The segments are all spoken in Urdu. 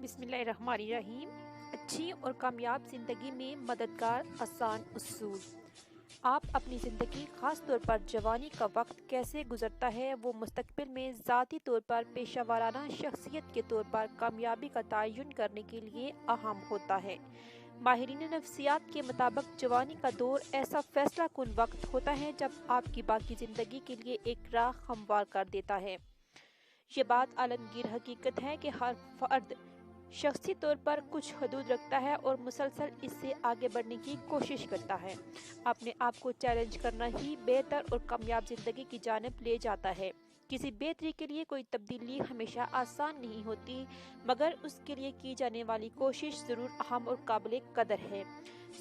بسم اللہ الرحمن الرحیم۔ اچھی اور کامیاب زندگی میں مددگار آسان اصول۔ آپ اپنی زندگی خاص طور پر جوانی کا وقت کیسے گزرتا ہے وہ مستقبل میں ذاتی طور پر پیشہ ورانہ شخصیت کے طور پر کامیابی کا تعین کرنے کے لیے اہم ہوتا ہے۔ ماہرین نفسیات کے مطابق جوانی کا دور ایسا فیصلہ کن وقت ہوتا ہے جب آپ کی باقی زندگی کے لیے ایک راہ ہموار کر دیتا ہے۔ یہ بات عالمگیر حقیقت ہے کہ ہر فرد شخصی طور پر کچھ حدود رکھتا ہے اور مسلسل اس سے آگے بڑھنے کی کوشش کرتا ہے۔ اپنے آپ کو چیلنج کرنا ہی بہتر اور کامیاب زندگی کی جانب لے جاتا ہے۔ کسی بہتری کے لیے کوئی تبدیلی ہمیشہ آسان نہیں ہوتی، مگر اس کے لیے کی جانے والی کوشش ضرور اہم اور قابل قدر ہے۔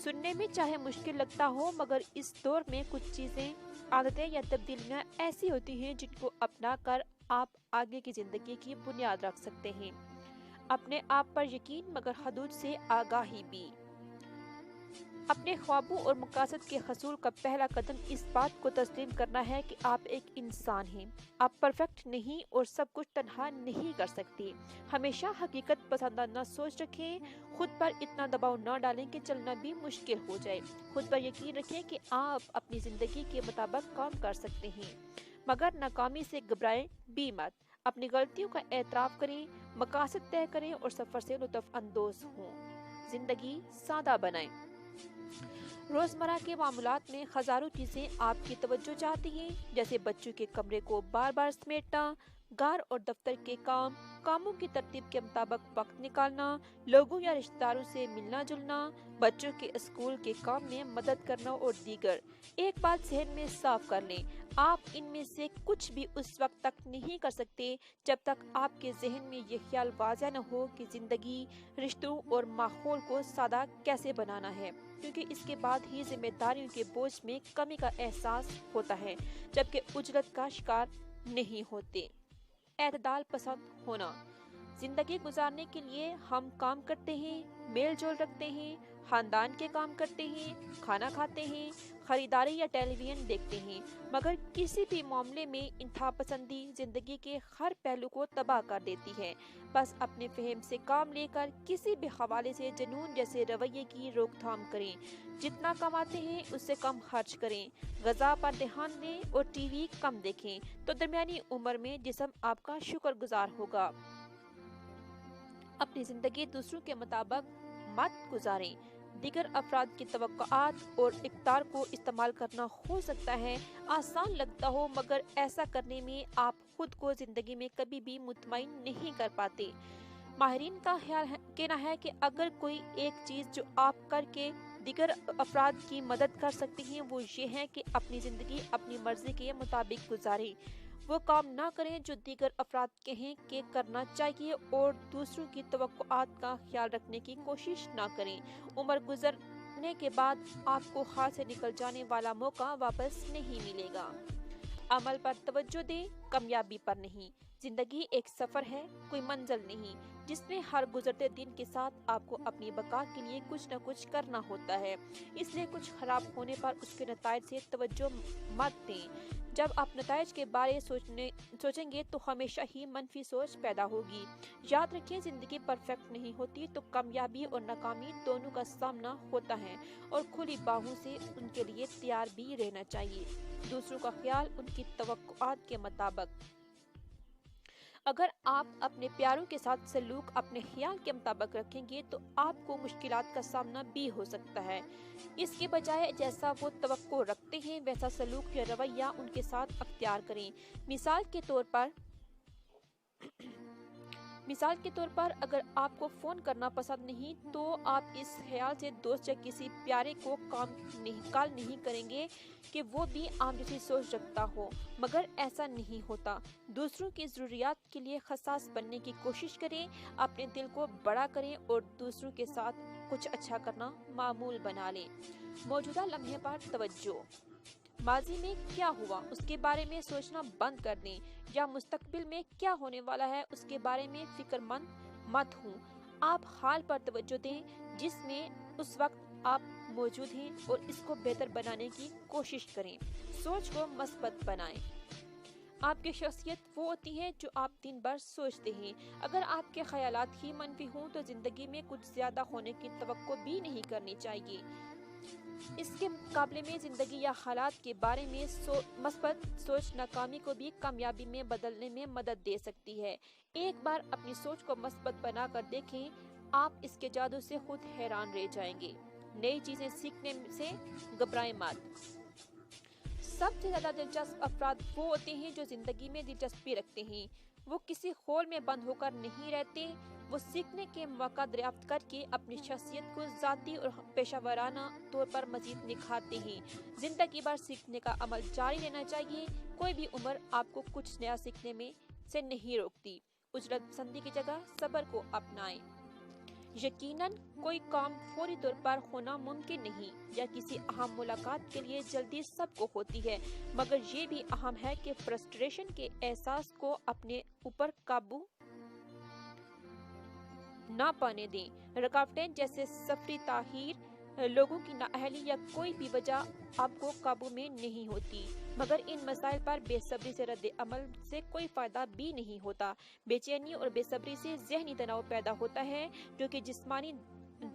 سننے میں چاہے مشکل لگتا ہو، مگر اس دور میں کچھ چیزیں، عادتیں یا تبدیلیاں ایسی ہوتی ہیں جن کو اپنا کر آپ آگے کی زندگی کی بنیاد رکھ سکتے ہیں۔ اپنے آپ پر یقین مگر حدود سے آگاہی بھی۔ اپنے خوابوں اور مقاصد کے حصول کا پہلا قدم اس بات کو تسلیم کرنا ہے کہ آپ ایک انسان ہیں۔ آپ پرفیکٹ نہیں اور سب کچھ تنہا نہیں کر سکتے۔ ہمیشہ حقیقت پسندانہ سوچ رکھیں، خود پر اتنا دباؤ نہ ڈالیں کہ چلنا بھی مشکل ہو جائے۔ خود پر یقین رکھیں کہ آپ اپنی زندگی کے مطابق کام کر سکتے ہیں، مگر ناکامی سے گھبرائیں بھی مت۔ اپنی غلطیوں کا اعتراف کریں، مقاصد طے کریں اور سفر سے لطف اندوز ہوں۔ زندگی سادہ بنائیں۔ روزمرہ کے معاملات میں ہزاروں چیزیں آپ کی توجہ چاہتی ہیں، جیسے بچوں کے کمرے کو بار بار سمیٹنا، گھر اور دفتر کے کاموں کی ترتیب کے مطابق وقت نکالنا، لوگوں یا رشتہ داروں سے ملنا جلنا، بچوں کے اسکول کے کام میں مدد کرنا اور دیگر۔ ایک بات ذہن میں صاف کر لیں، آپ ان میں سے کچھ بھی اس وقت تک نہیں کر سکتے جب تک آپ کے ذہن میں یہ خیال واضح نہ ہو کہ زندگی، رشتوں اور ماحول کو سادہ کیسے بنانا ہے، کیونکہ اس کے بعد ہی ذمہ داریوں کے بوجھ میں کمی کا احساس ہوتا ہے، جبکہ عجلت کا شکار نہیں ہوتے۔ اعتدال پسند ہونا۔ زندگی گزارنے کے لیے ہم کام کرتے ہیں، میل جول رکھتے ہیں، خاندان کے کام کرتے ہیں، کھانا کھاتے ہیں، خریداری یا ٹیلی ویژن دیکھتے ہیں، مگر کسی بھی معاملے میں انتہا پسندی زندگی کے ہر پہلو کو تباہ کر دیتی ہے۔ بس اپنے فہم سے کام لے کر کسی بھی حوالے سے جنون جیسے رویے کی روک تھام کریں۔ جتنا کماتے ہیں اس سے کم خرچ کریں، غذا پر دھیان دیں اور ٹی وی کم دیکھیں، تو درمیانی عمر میں جسم آپ کا شکر گزار ہوگا۔ اپنی زندگی دوسروں کے مطابق مت گزاریں۔ دیگر افراد کی توقعات اور اقدار کو استعمال کرنا ہو سکتا ہے آسان لگتا ہو، مگر ایسا کرنے میں آپ خود کو زندگی میں کبھی بھی مطمئن نہیں کر پاتے۔ ماہرین کا کہنا ہے کہ اگر کوئی ایک چیز جو آپ کر کے دیگر افراد کی مدد کر سکتے ہیں وہ یہ ہے کہ اپنی زندگی اپنی مرضی کے مطابق گزاریں۔ وہ کام نہ کریں جو دیگر افراد کہیں کہ کرنا چاہیے، اور دوسروں کی توقعات کا خیال رکھنے کی کوشش نہ کریں۔ عمر گزرنے کے بعد آپ کو ہاتھ سے نکل جانے والا موقع واپس نہیں ملے گا۔ عمل پر توجہ دیں، کامیابی پر نہیں۔ زندگی ایک سفر ہے، کوئی منزل نہیں، جس میں ہر گزرتے دن کے ساتھ آپ کو اپنی بقا کے لیے کچھ نہ کچھ کرنا ہوتا ہے۔ اس لیے کچھ خراب ہونے پر اس کے نتائج سے توجہ مت دیں۔ جب آپ نتائج کے بارے سوچیں گے تو ہمیشہ ہی منفی سوچ پیدا ہوگی۔ یاد رکھیں، زندگی پرفیکٹ نہیں ہوتی، تو کامیابی اور ناکامی دونوں کا سامنا ہوتا ہے، اور کھلی باہوں سے ان کے لیے تیار بھی رہنا چاہیے۔ دوسروں کا خیال ان کی توقعات کے مطابق۔ اگر آپ اپنے پیاروں کے ساتھ سلوک اپنے خیال کے مطابق رکھیں گے تو آپ کو مشکلات کا سامنا بھی ہو سکتا ہے۔ اس کے بجائے جیسا وہ توقع رکھتے ہیں ویسا سلوک یا رویہ ان کے ساتھ اختیار کریں۔ مثال کے طور پر اگر آپ کو فون کرنا پسند نہیں تو آپ اس خیال سے دوست یا کسی پیارے کو کال نہیں کریں گے کہ وہ بھی آپ جیسی سوچ رکھتا ہو، مگر ایسا نہیں ہوتا۔ دوسروں کی ضروریات کے لیے حساس بننے کی کوشش کریں، اپنے دل کو بڑا کریں اور دوسروں کے ساتھ کچھ اچھا کرنا معمول بنا لیں۔ موجودہ لمحے پر توجہ۔ ماضی میں کیا ہوا اس کے بارے میں سوچنا بند کر دیں، یا مستقبل میں کیا ہونے والا ہے اس کے بارے میں فکر مند مت ہوں۔ آپ حال پر توجہ دیں جس میں اس وقت آپ موجود ہیں اور اس کو بہتر بنانے کی کوشش کریں۔ سوچ کو مثبت بنائیں۔ آپ کی شخصیت وہ ہوتی ہے جو آپ دن بھر سوچتے ہیں۔ اگر آپ کے خیالات ہی منفی ہوں تو زندگی میں کچھ زیادہ ہونے کی توقع بھی نہیں کرنی چاہیے۔ اس کے مقابلے میں زندگی یا حالات کے بارے میں مثبت سوچ ناکامی کو بھی کامیابی میں بدلنے میں مدد دے سکتی ہے۔ ایک بار اپنی سوچ کو مثبت بنا کر دیکھیں، آپ اس کے جادو سے خود حیران رہ جائیں گے۔ نئی چیزیں سیکھنے سے گھبرائیں مت۔ سب سے زیادہ دلچسپ افراد وہ ہوتے ہیں جو زندگی میں دلچسپی رکھتے ہیں۔ وہ کسی خول میں بند ہو کر نہیں رہتے، وہ سیکھنے کے مواقع دریافت کر کے اپنی شخصیت کو ذاتی اور پیشہ ورانہ طور پر مزید نکھارتے ہیں۔ زندگی بھر سیکھنے کا عمل جاری رہنا چاہیے۔ کوئی بھی عمر آپ کو کچھ نیا سیکھنے سے نہیں روکتی۔ عجلت پسندی کی جگہ صبر کو اپنائیں۔ یقیناً کوئی کام فوری طور پر ہونا ممکن نہیں، یا کسی اہم ملاقات کے لیے جلدی سب کو ہوتی ہے، مگر یہ بھی اہم ہے کہ فرسٹریشن کے احساس کو اپنے اوپر قابو نہ پانے دیں۔ رکاوٹیں جیسے سفری تاخیر، لوگوں کی نااہلی یا کوئی بھی وجہ آپ کو قابو میں نہیں ہوتی، مگر ان مسائل پر بے صبری سے رد عمل سے کوئی فائدہ بھی نہیں ہوتا۔ بے چینی اور بے صبری سے ذہنی تناؤ پیدا ہوتا ہے، جو کہ جسمانی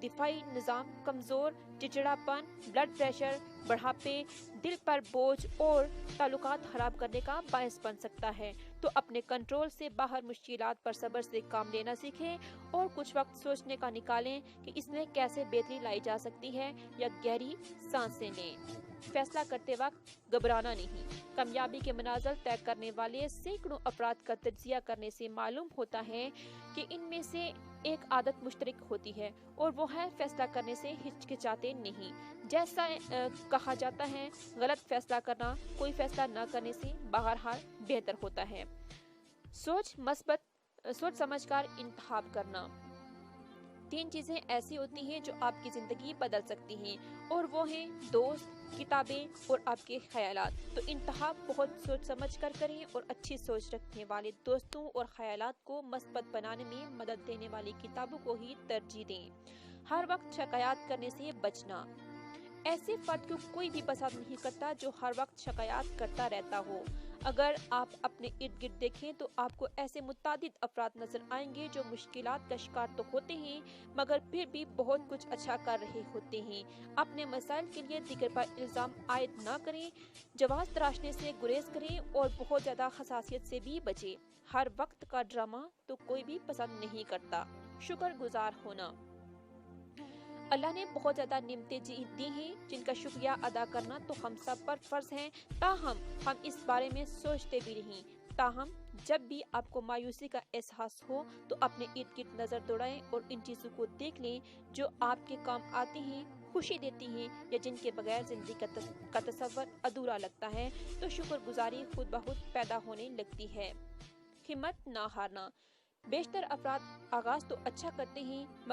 دفاعی نظام کمزور، چڑچڑاپن، بلڈ پریشر، بڑھاپے، دل پر بوجھ اور تعلقات خراب کرنے کا باعث بن سکتا ہے۔ تو اپنے کنٹرول سے باہر مشکلات پر صبر سے کام لینا سیکھیں اور کچھ وقت سوچنے کا نکالیں کہ اس میں کیسے بہتری لائی جا سکتی ہے، یا گہری سانسیں لیں۔ فیصلہ کرتے وقت گھبرانا نہیں۔ کامیابی کے منازل طے کرنے والے سینکڑوں افراد کا تجزیہ کرنے سے معلوم ہوتا ہے کہ ان میں سے ایک عادت مشترک ہوتی ہے، اور وہ ہے فیصلہ کرنے سے ہچکچاتے نہیں۔ جیسا کہا جاتا ہے، غلط فیصلہ کرنا کوئی فیصلہ نہ کرنے سے بہرحال بہتر ہوتا ہے۔ سوچ سمجھ کر انتخاب کرنا۔ 3 چیزیں ایسی ہوتی ہیں جو آپ کی زندگی بدل سکتی ہیں، اور وہ ہیں دوست، کتابیں اور آپ کے خیالات۔ تو انتخاب بہت سوچ سمجھ کر کریں، اور اچھی سوچ رکھنے والے دوستوں اور خیالات کو مثبت بنانے میں مدد دینے والی کتابوں کو ہی ترجیح دیں۔ ہر وقت شکایات کرنے سے بچنا۔ ایسے فرد کو کوئی بھی پسند نہیں کرتا جو ہر وقت شکایات کرتا رہتا ہو۔ اگر آپ اپنے ارد گرد دیکھیں تو آپ کو ایسے متعدد افراد نظر آئیں گے جو مشکلات کا شکار تو ہوتے ہیں، مگر پھر بھی بہت کچھ اچھا کر رہے ہوتے ہیں۔ اپنے مسائل کے لیے دیگر پر الزام عائد نہ کریں، جواز تراشنے سے گریز کریں، اور بہت زیادہ حساسیت سے بھی بچیں۔ ہر وقت کا ڈرامہ تو کوئی بھی پسند نہیں کرتا۔ شکر گزار ہونا۔ اللہ نے بہت زیادہ نعمتیں دی ہیں جن کا شکریہ ادا کرنا تو ہم سب پر فرض ہے، تاہم ہم اس بارے میں سوچتے بھی نہیں۔ تاہم جب بھی آپ کو مایوسی کا احساس ہو تو اپنے ارد گرد نظر دوڑائیں اور ان چیزوں کو دیکھ لیں جو آپ کے کام آتی ہیں، خوشی دیتی ہیں، یا جن کے بغیر زندگی کا تصور ادھورا لگتا ہے، تو شکر گزاری خود بخود پیدا ہونے لگتی ہے۔ ہمت نہ ہارنا۔ بیشتر افراد آغاز تو اچھا کرتے ہیں،